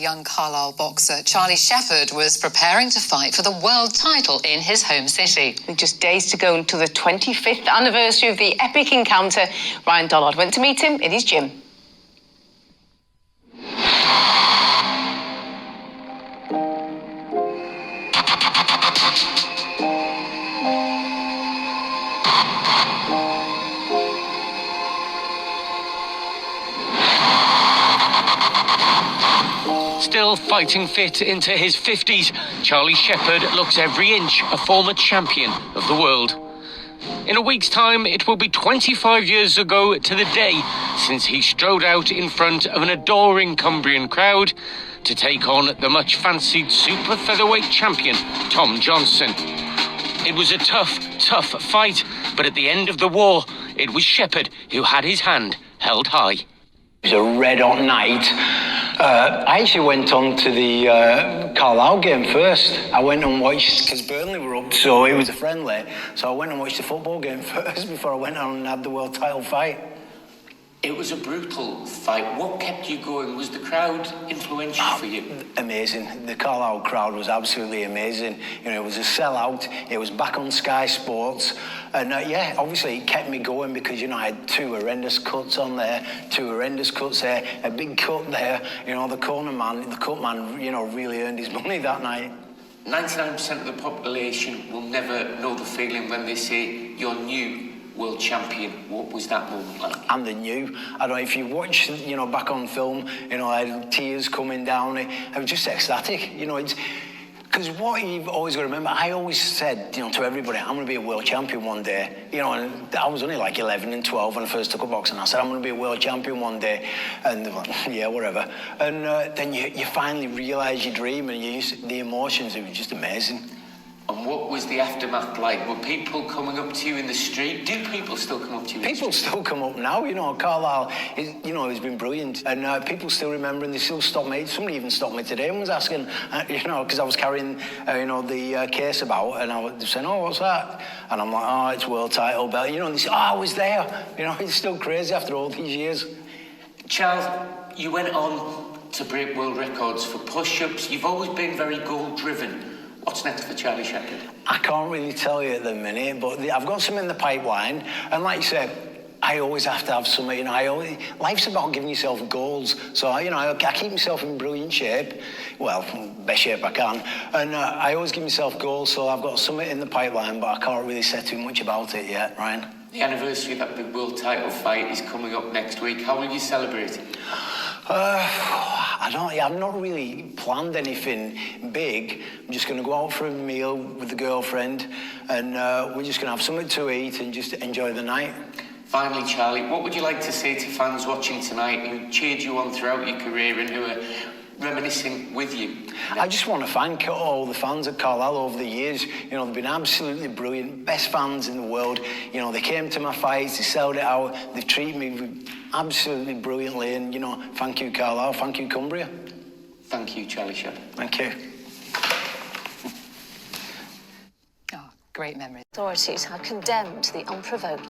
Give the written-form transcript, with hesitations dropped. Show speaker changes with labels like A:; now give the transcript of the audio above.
A: Young Carlisle boxer Charlie Shepherd was preparing to fight for the world title in his home city.
B: With just days to go until the 25th anniversary of the epic encounter, Ryan Dollard went to meet him in his gym.
C: Still fighting fit into his 50s, Charlie Shepherd looks every inch a former champion of the world. In a week's time, it will be 25 years ago to the day since he strode out in front of an adoring Cumbrian crowd to take on the much-fancied super featherweight champion, Tom Johnson. It was a tough fight, but at the end of the war, it was Shepherd who had his hand held high.
D: It was a red-hot night. I actually went on to the Carlisle game first. I went and watched, because Burnley were up, so it was a friendly. So I went and watched the football game first before I went on and had the world title fight.
E: It was a brutal fight. What kept you going? Was the crowd influential for you?
D: Amazing. The Carlisle crowd was absolutely amazing. You know, it was a sellout. It was back on Sky Sports. And yeah, obviously it kept me going because, you know, I had two horrendous cuts on there, two horrendous cuts there, a big cut there. You know, the cut man, you know, really earned his money that night.
E: 99% of the population will never know the feeling when they say you're new world champion. What was that moment like?
D: And the new. I don't know if you watch, you know, back on film, you know, I had tears coming down. I was just ecstatic, you know. It's because what you've always got to remember, I always said, you know, to everybody, I'm going to be a world champion one day. You know, and I was only like 11 and 12 when I first took up boxing. I said, I'm going to be a world champion one day. And they're like, yeah, whatever. And then you finally realise your dream and the emotions. It was just amazing.
E: And what was the aftermath like? Were people coming up to you in the street? Do people still come up to you?
D: People still come up now, you know. Carlisle, you know, has been brilliant. And people still remember and they still stop me. Somebody even stopped me today and was asking, you know, because I was carrying, you know, the case about, and I was saying, oh, what's that? And I'm like, oh, it's world title belt. You know, and they say, oh, I was there. You know, it's still crazy after all these years.
E: Charles, you went on to break world records for push-ups. You've always been very goal-driven. What's next for Charlie Shepherd?
D: I can't really tell you at the minute, but I've got some in the pipeline. And like you said, I always have to have something, you know. Life's about giving yourself goals. So, you know, I keep myself in brilliant shape. Well, best shape I can. And I always give myself goals, so I've got something in the pipipeline, but I can't really say too much about it yet, Ryan.
E: The anniversary of that big world title fight is coming up next week. How will you celebrate it? I've not really planned anything big. I'm just going to go out for a meal with the girlfriend and we're just going to have something to eat and just enjoy the night. Finally, Charlie, what would you like to say to fans watching tonight who cheered you on throughout your career and who are reminiscing with you?
D: I just want to thank all the fans at Carlisle over the years. You know, they've been absolutely brilliant, best fans in the world. You know, they came to my fights, they sold it out, they've treated me absolutely brilliantly, and, you know, thank you, Carlisle, thank you, Cumbria.
E: Thank you, Charlie Shepherd.
D: Thank you.
A: Oh, great memory.
B: Authorities have condemned the unprovoked